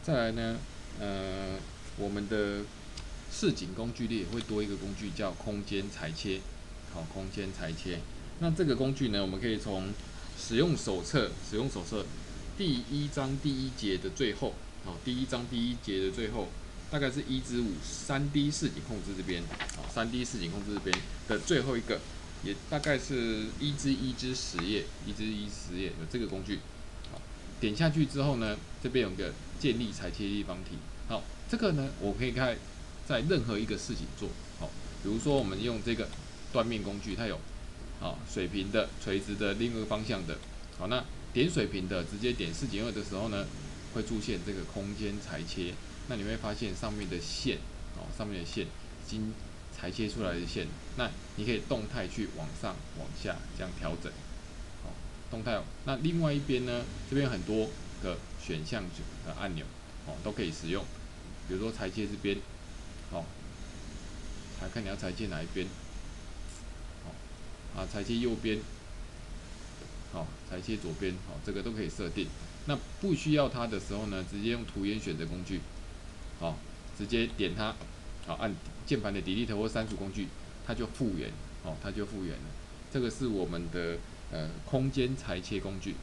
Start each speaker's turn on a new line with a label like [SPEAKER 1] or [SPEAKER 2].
[SPEAKER 1] 再来呢，我们的市井工具列会多一个工具叫空间裁切，好，空间裁切。那这个工具呢，我们可以从使用手册第一章第一节的最后，好，第一章第一节的最后，大概是1/5 3D 市井控制这边，好，3D 市井控制这边的最后一个，也大概是1/10页，有这个工具。好，点下去之后呢，这边有个建立裁切立方体。好，这个呢，我可以在任何一个事情做。好，比如说我们用这个断面工具，它有水平的、垂直的、另一个方向的。好，那点水平的，直接点4减2的时候呢，会出现这个空间裁切。那你会发现上面的线，上面的线已经裁切出来的线，那你可以动态去往上、往下这样调整。好，动态。那另外一边呢，这边有很多个选项的按钮，都可以使用。比如说裁切这边，看你要裁切哪一边，裁切右边，裁切左边，这个都可以设定。那不需要它的时候呢，直接用图眼选择工具，直接点它，按键盘的 Delete 或删除工具，它就复原，了。这个是我们的空间裁切工具，